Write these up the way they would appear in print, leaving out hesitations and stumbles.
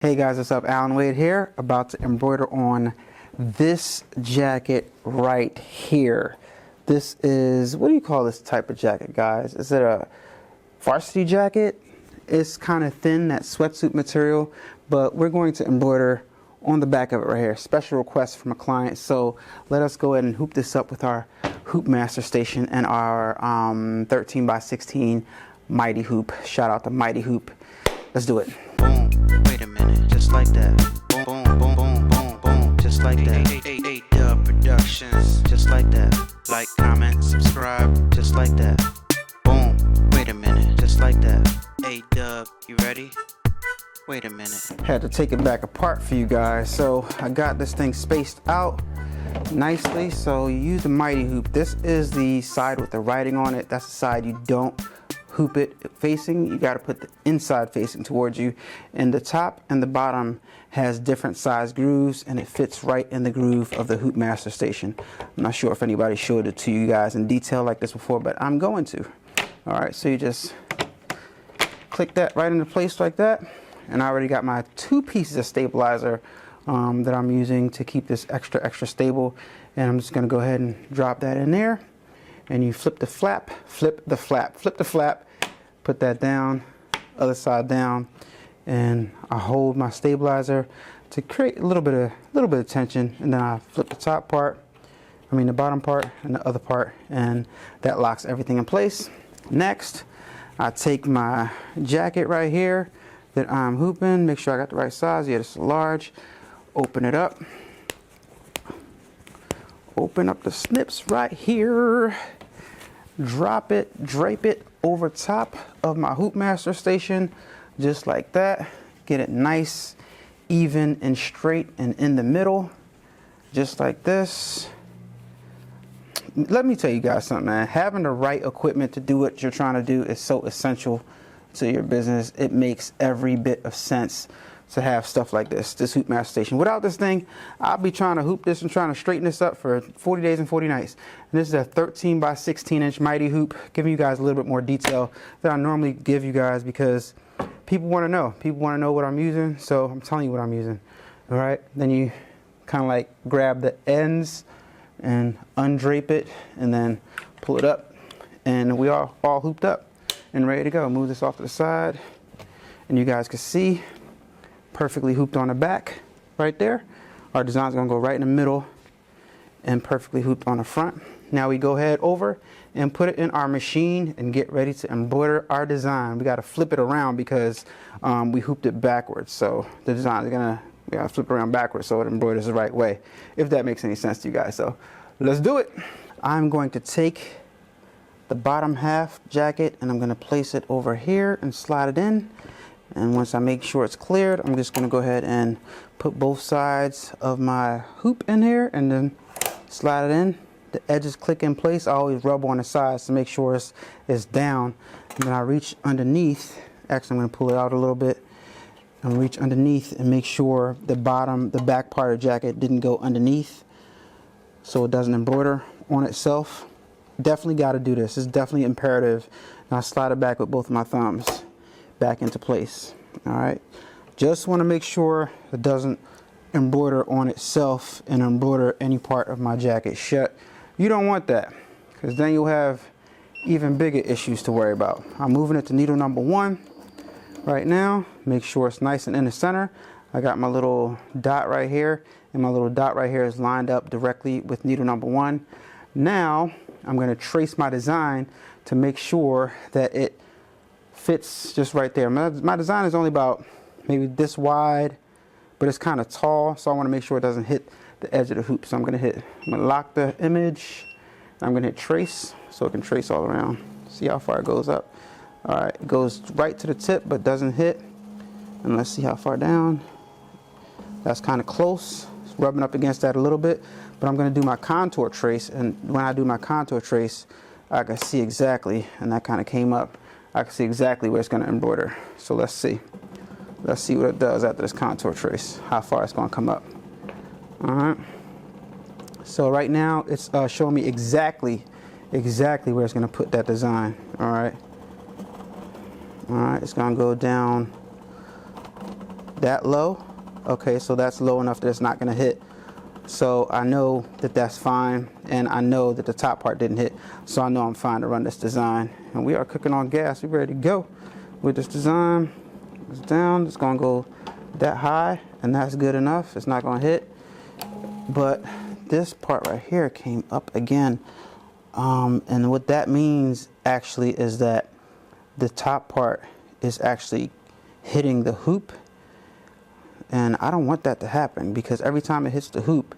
Hey guys, what's up? Alan Wade here, about to embroider on this jacket right here. This is, what do you call this type of jacket, guys? Is it a varsity jacket? It's kind of thin, that sweatsuit material, but we're going to embroider on the back of it right here. Special request from a client, so let us go ahead and hoop this up with our hoop master station and our 13 by 16 mighty hoop. Shout out to Mighty Hoop. Let's do it. Boom, wait a minute, just like that. Boom, boom, boom, boom, boom, boom, just like that. A-Dubb Productions, just like that. Like, comment, subscribe, just like that. Boom, wait a minute, just like that. A-Dubb, you ready? Wait a minute. Had to take it back apart for you guys. So I got this thing spaced out nicely. So you use the Mighty Hoop. This is the side with the writing on it. That's the side you don't hoop it facing. You got to put the inside facing towards you, and the top and the bottom has different size grooves, and it fits right in the groove of the hoop master station. I'm not sure if anybody showed it to you guys in detail like this before, but I'm going to. All right, so you just click that right into place like that, and I already got my 2 pieces of stabilizer that I'm using to keep this extra stable, and I'm just going to go ahead and drop that in there. And you flip the flap, flip the flap, flip the flap, put that down, other side down, and I hold my stabilizer to create a little bit of tension, and then I flip the top part, the bottom part, and the other part, and that locks everything in place. Next, I take my jacket right here that I'm hooping, make sure I got the right size. Yeah, this is large. Open it up. Open up the snips right here. Drop it, drape it over top of my hoop master station, just like that. Get it nice, even, and straight, and in the middle, just like this. Let me tell you guys something, man. Having the right equipment to do what you're trying to do is so essential to your business. It makes every bit of sense to have stuff like this hoop master station. Without this thing, I'll be trying to hoop this and trying to straighten this up for 40 days and 40 nights. And this is a 13 by 16 inch mighty hoop, giving you guys a little bit more detail than I normally give you guys, because people want to know. People want to know what I'm using, so I'm telling you what I'm using. All right, then you kind of like grab the ends and undrape it, and then pull it up, and we are all hooped up and ready to go. Move this off to the side, and you guys can see perfectly hooped on the back right there. Our design's gonna go right in the middle and perfectly hooped on the front. Now we go ahead over and put it in our machine and get ready to embroider our design. We gotta flip it around because we hooped it backwards. So the design is we gotta flip it around backwards so it embroiders the right way, if that makes any sense to you guys. So let's do it. I'm going to take the bottom half jacket and I'm gonna place it over here and slide it in. And once I make sure it's cleared, I'm just going to go ahead and put both sides of my hoop in here and then slide it in. The edges click in place. I always rub on the sides to make sure it's down. And then I reach underneath. Actually, I'm going to pull it out a little bit and reach underneath and make sure the back part of the jacket didn't go underneath, so it doesn't embroider on itself. Definitely got to do this. It's definitely imperative. And I slide it back with both of my thumbs back into place. All right, just want to make sure it doesn't embroider on itself and embroider any part of my jacket shut. You don't want that, because then you'll have even bigger issues to worry about. I'm moving it to needle number 1 right now. Make sure it's nice and in the center. I got my little dot right here, and my little dot right here is lined up directly with needle number 1. Now I'm going to trace my design to make sure that it fits just right there. My design is only about maybe this wide, but it's kind of tall, so I want to make sure it doesn't hit the edge of the hoop. So I'm going to lock the image, and I'm going to hit trace so it can trace all around. See how far it goes up. All right, it goes right to the tip but doesn't hit. And let's see how far down. That's kind of close. It's rubbing up against that a little bit, but I'm going to do my contour trace, and when I do my contour trace, I can see exactly, and that kind of came up. I can see exactly where it's going to embroider. So let's see. Let's see what it does after this contour trace, how far it's going to come up. All right. So right now it's showing me exactly where it's going to put that design. All right. All right, it's going to go down that low. Okay, so that's low enough that it's not gonna hit. So I know that that's fine, and I know that the top part didn't hit, so I know I'm fine to run this design. And we are cooking on gas. We're ready to go with this design. It's down. It's gonna go that high, and that's good enough. It's not gonna hit. But this part right here came up again, and what that means actually is that the top part is actually hitting the hoop, and I don't want that to happen, because every time it hits the hoop,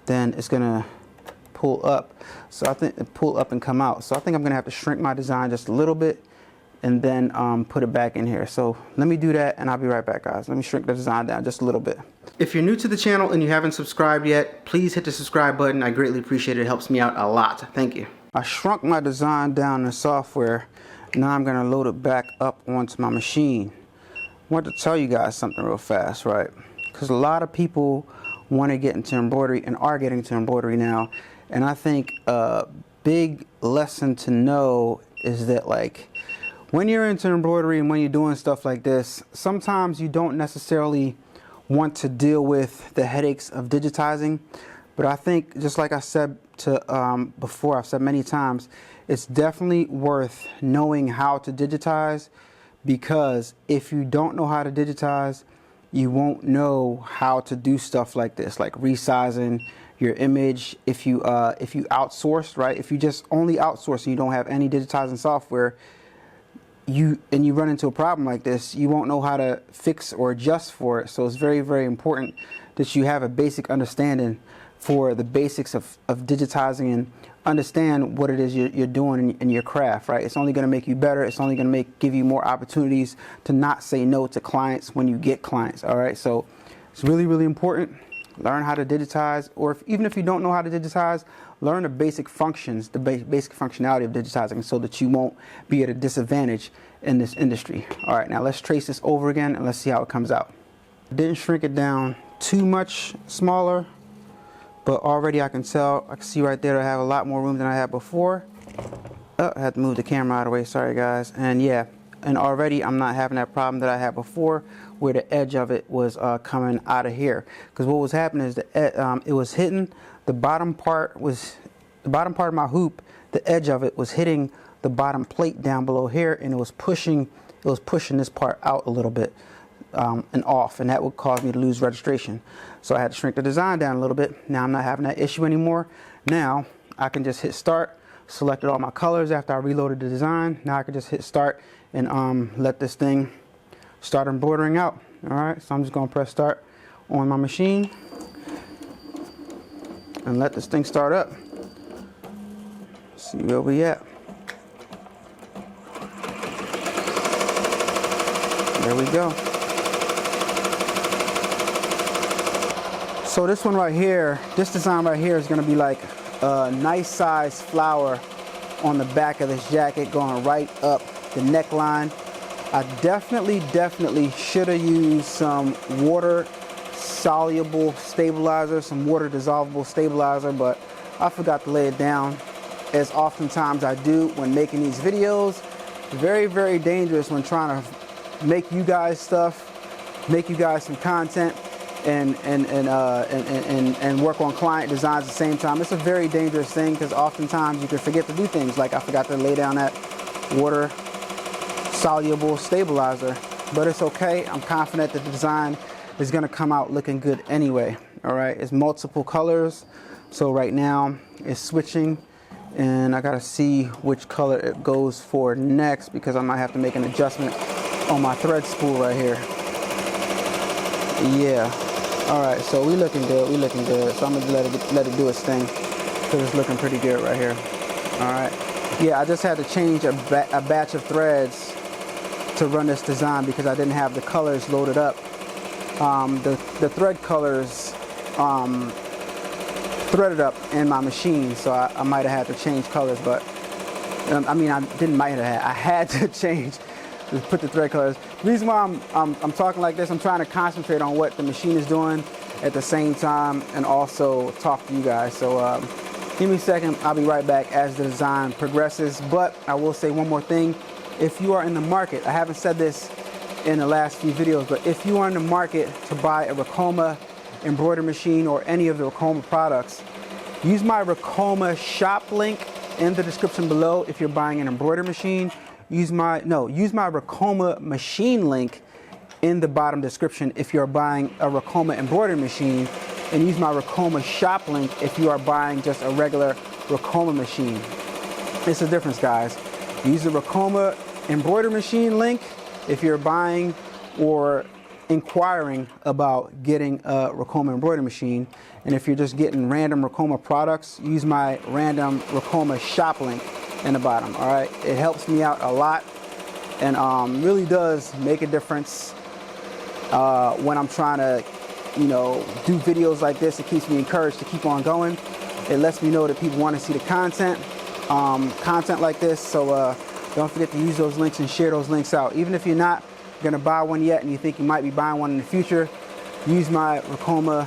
then it's gonna pull up. So I think it pull up and come out. So I think I'm gonna have to shrink my design just a little bit and then put it back in here. So let me do that, and I'll be right back, guys. Let me shrink the design down just a little bit. If you're new to the channel and you haven't subscribed yet, please hit the subscribe button. I greatly appreciate it. It helps me out a lot. Thank you. I shrunk my design down in software. Now I'm gonna load it back up onto my machine. I want to tell you guys something real fast, right? Because a lot of people want to get into embroidery and are getting into embroidery now. And I think a big lesson to know is that, like, when you're into embroidery and when you're doing stuff like this, sometimes you don't necessarily want to deal with the headaches of digitizing. But I think, just like I said before, I've said many times, it's definitely worth knowing how to digitize, because if you don't know how to digitize, you won't know how to do stuff like this, like resizing your image. If you outsource, right? If you just only outsource and you don't have any digitizing software, you run into a problem like this, you won't know how to fix or adjust for it. So it's very, very important that you have a basic understanding for the basics of digitizing, and understand what it is you're doing in your craft, right? It's only going to make you better. It's only going to give you more opportunities to not say no to clients when you get clients, all right? So it's really, really important. Learn how to digitize, or even if you don't know how to digitize, learn the basic functions, the basic functionality of digitizing, so that you won't be at a disadvantage in this industry. All right, now let's trace this over again and let's see how it comes out. Didn't shrink it down too much smaller, but already I can see right there that I have a lot more room than I had before. Oh, I had to move the camera out of the way, sorry guys. And yeah, and already I'm not having that problem that I had before, where the edge of it was coming out of here. Because what was happening is that it was hitting the bottom part of my hoop. The edge of it was hitting the bottom plate down below here, and it was pushing this part out a little bit and off, and that would cause me to lose registration. So I had to shrink the design down a little bit. Now I'm not having that issue anymore. Now I can just hit start, selected all my colors after I reloaded the design. Now I can just hit start and let this thing start embroidering out. All right, so I'm just gonna press start on my machine and let this thing start up. See where we at. There we go. So this one right here, this design right here is gonna be like a nice size flower on the back of this jacket going right up the neckline. I definitely should have used some water soluble stabilizer, some water dissolvable stabilizer, but I forgot to lay it down, as oftentimes I do when making these videos. Very, very dangerous when trying to make you guys stuff, make you guys some content, and work on client designs at the same time. It's a very dangerous thing, because oftentimes you can forget to do things, like I forgot to lay down that water soluble stabilizer, but it's okay. I'm confident that the design is going to come out looking good anyway. All right, it's multiple colors, so right now it's switching, and I gotta see which color it goes for next, because I might have to make an adjustment on my thread spool right here. Yeah. All right, so we looking good. We looking good. So I'm gonna let it do its thing, because it's looking pretty good right here. All right. Yeah, I just had to change a batch of threads to run this design, because I didn't have the colors loaded up. The thread colors threaded up in my machine, so I might have had to change colors, but I mean, I had to change, to put the thread colors. The reason why I'm talking like this, I'm trying to concentrate on what the machine is doing at the same time, and also talk to you guys. So give me a second, I'll be right back as the design progresses. But I will say one more thing. If you are in the market, I haven't said this in the last few videos, but if you are in the market to buy a Ricoma embroidery machine or any of the Ricoma products, use my Ricoma shop link in the description below if you're buying an embroidery machine. Use my Ricoma machine link in the bottom description if you're buying a Ricoma embroidery machine, and use my Ricoma shop link if you are buying just a regular Ricoma machine. It's a difference, guys. Use the Ricoma embroidery machine link if you're buying or inquiring about getting a Ricoma embroidery machine, and if you're just getting random Ricoma products, use my random Ricoma shop link in the bottom. All right, it helps me out a lot, and really does make a difference when I'm trying to, you know, do videos like this. It keeps me encouraged to keep on going. It lets me know that people want to see the content like this. So don't forget to use those links and share those links out. Even if you're not gonna buy one yet and you think you might be buying one in the future, use my Ricoma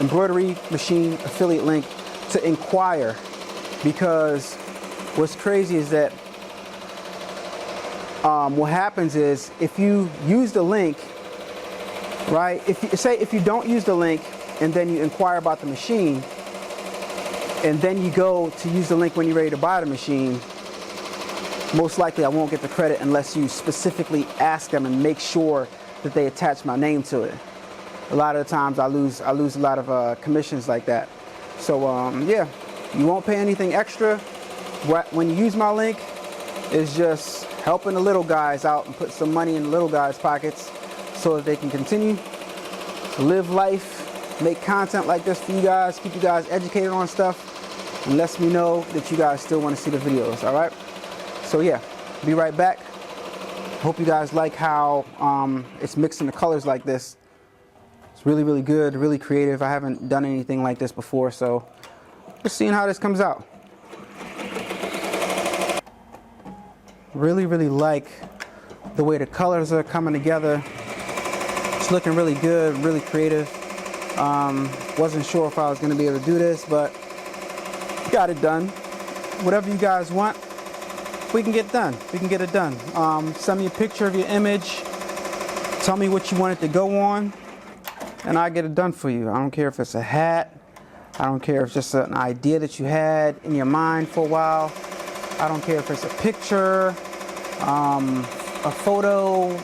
embroidery machine affiliate link to inquire, because what's crazy is that what happens is if you use the link, right, if you don't use the link and then you inquire about the machine and then you go to use the link when you're ready to buy the machine, most likely I won't get the credit unless you specifically ask them and make sure that they attach my name to it. A lot of the times I lose a lot of commissions like that. So yeah, you won't pay anything extra. When you use my link, it's just helping the little guys out and put some money in the little guys' pockets so that they can continue to live life, make content like this for you guys, keep you guys educated on stuff, and lets me know that you guys still want to see the videos. All right. So yeah, be right back. Hope you guys like how it's mixing the colors like this. It's really, really good, really creative. I haven't done anything like this before, so just seeing how this comes out. Really, really like the way the colors are coming together. It's looking really good, really creative. Wasn't sure if I was going to be able to do this, but got it done. Whatever you guys want, we can get done. We can get it done. Send me a picture of your image. Tell me what you want it to go on, and I'll get it done for you. I don't care if it's a hat. I don't care if it's just an idea that you had in your mind for a while. I don't care if it's a picture, a photo,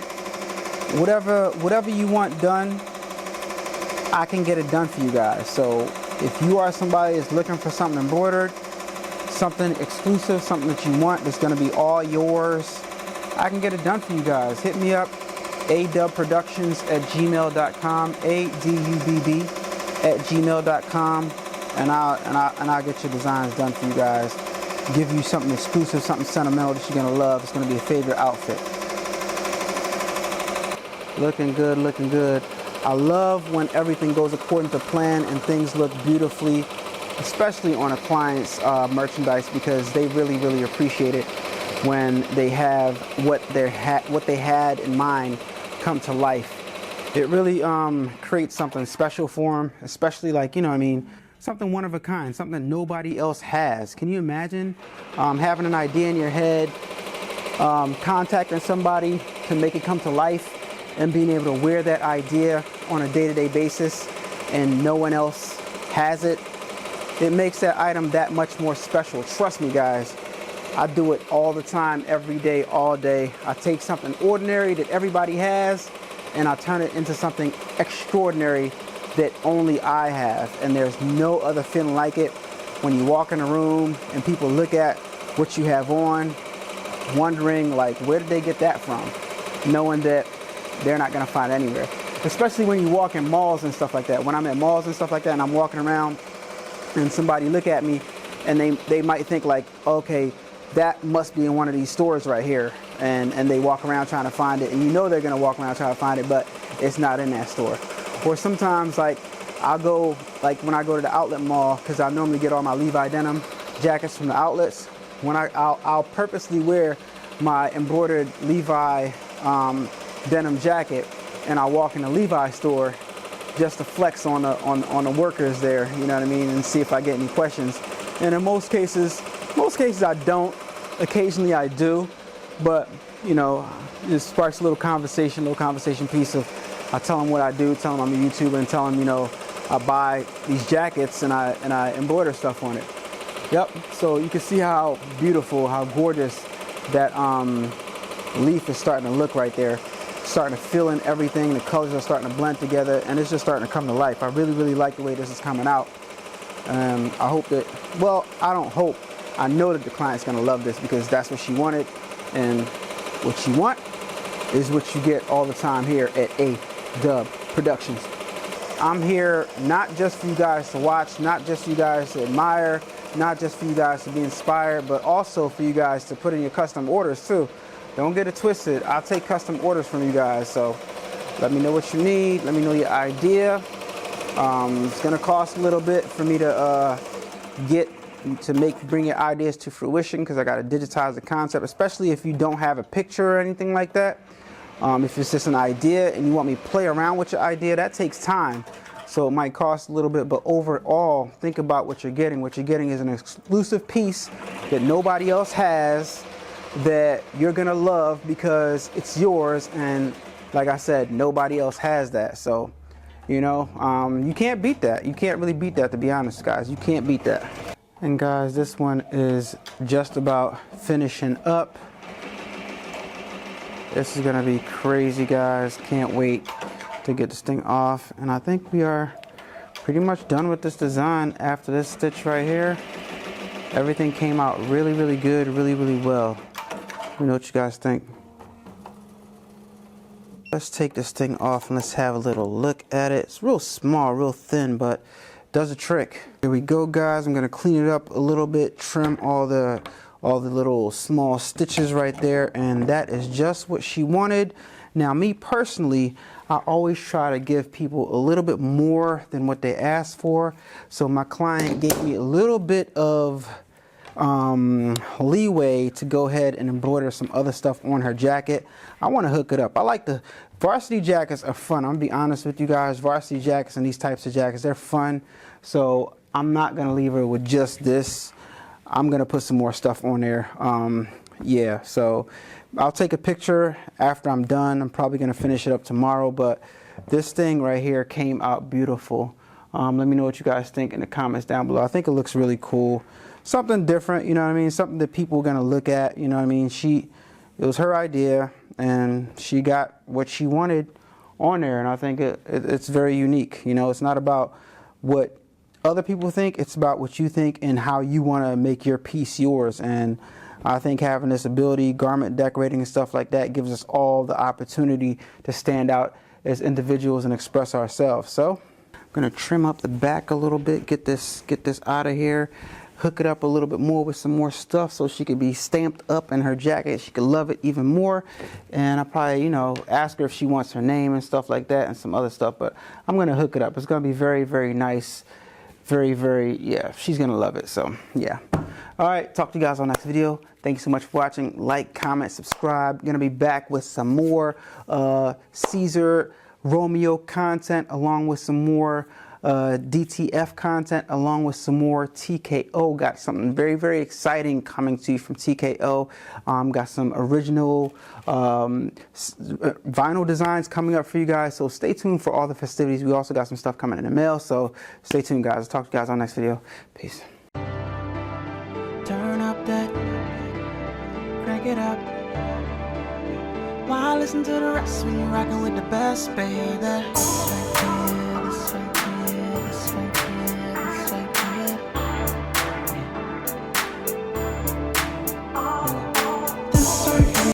whatever you want done, I can get it done for you guys. So if you are somebody that's looking for something embroidered, something exclusive, something that you want that's going to be all yours, I can get it done for you guys. Hit me up, adubbproductions@gmail.com, adubb@gmail.com, and I'll get your designs done for you guys. Give you something exclusive, something sentimental that you're gonna love. It's gonna be a favorite outfit. Looking good, looking good. I love when everything goes according to plan and things look beautifully, especially on a client's merchandise, because they really, really appreciate it when they have what they had in mind come to life. It really creates something special for them, especially, like, you know what I mean, something one of a kind, something that nobody else has. Can you imagine having an idea in your head, contacting somebody to make it come to life, and being able to wear that idea on a day-to-day basis and no one else has it? It makes that item that much more special. Trust me, guys. I do it all the time, every day, all day. I take something ordinary that everybody has and I turn it into something extraordinary that only I have, and there's no other feeling like it when you walk in a room and people look at what you have on, wondering, like, where did they get that from, knowing that they're not going to find it anywhere. Especially when you walk in malls and stuff like that. When I'm at malls and stuff like that and I'm walking around and somebody look at me and they might think, like, okay, that must be in one of these stores right here, and they walk around trying to find it, and you know they're going to walk around trying to find it, but it's not in that store. Or sometimes, like, I'll go, like when I go to the outlet mall, because I normally get all my Levi denim jackets from the outlets, when I'll purposely wear my embroidered Levi denim jacket, and I'll walk in the Levi store just to flex on the workers there, you know what I mean, and see if I get any questions. And in most cases I don't. Occasionally I do, but you know, it sparks a little conversation piece of, I tell them what I do, tell them I'm a YouTuber, and tell them, you know, I buy these jackets and I embroider stuff on it. Yep, so you can see how beautiful, how gorgeous that leaf is starting to look right there. Starting to fill in everything, the colors are starting to blend together, and it's just starting to come to life. I really, really like the way this is coming out. I hope that, well, I don't hope, I know that the client's gonna love this because that's what she wanted, and what you want is what you get all the time here at A-Dubb Productions. I'm here not just for you guys to watch, not just for you guys to admire, not just for you guys to be inspired, but also for you guys to put in your custom orders too. Don't get it twisted. I'll take custom orders from you guys, so let me know what you need. Let me know your idea. It's gonna cost a little bit for me to bring your ideas to fruition, because I gotta digitize the concept, especially if you don't have a picture or anything like that. If it's just an idea and you want me to play around with your idea, that takes time. So it might cost a little bit, but overall, think about what you're getting. What you're getting is an exclusive piece that nobody else has, that you're gonna love because it's yours, and like I said, nobody else has that. So, you know, you can't beat that. You can't really beat that, to be honest, guys. You can't beat that. And guys, this one is just about finishing up. This is gonna be crazy, guys. Can't wait to get this thing off. And I think we are pretty much done with this design after this stitch right here. Everything came out really, really good, really, really well. Let me know what you guys think. Let's take this thing off and let's have a little look at it. It's real small, real thin, but does a trick. Here we go, guys. I'm gonna clean it up a little bit, trim all the little small stitches right there, and that is just what she wanted. Now, me personally, I always try to give people a little bit more than what they asked for. So my client gave me a little bit of leeway to go ahead and embroider some other stuff on her jacket. I want to hook it up. I like the varsity jackets are fun. I'm gonna be honest with you guys. Varsity jackets and these types of jackets, they're fun. So I'm not gonna leave her with just this. I'm gonna put some more stuff on there. Yeah, so I'll take a picture after I'm done. I'm probably gonna finish it up tomorrow, but this thing right here came out beautiful. Let me know what you guys think in the comments down below. I think it looks really cool. Something different, you know what I mean? Something that people are gonna look at, you know what I mean? It was her idea, and she got what she wanted on there, and I think it's very unique. You know, it's not about what other people think, it's about what you think and how you wanna make your piece yours. And I think having this ability, garment decorating and stuff like that, gives us all the opportunity to stand out as individuals and express ourselves. So I'm gonna trim up the back a little bit, get this out of here, hook it up a little bit more with some more stuff so she could be stamped up in her jacket. She could love it even more. And I'll probably, you know, ask her if she wants her name and stuff like that and some other stuff, but I'm gonna hook it up. It's gonna be very, very nice. Very, very, yeah, she's gonna love it. So yeah. All right, talk to you guys on the next video. Thank you so much for watching. Like, comment, subscribe. Gonna be back with some more Caesar Romeo content, along with some more DTF content, along with some more TKO. Got something very, very exciting coming to you from TKO. Got some original vinyl designs coming up for you guys, so stay tuned for all the festivities. We also got some stuff coming in the mail, so stay tuned, guys. I'll talk to you guys on the next video. Peace. Turn up that, crank it up. Why listen to the rest when you're rocking with the best, baby?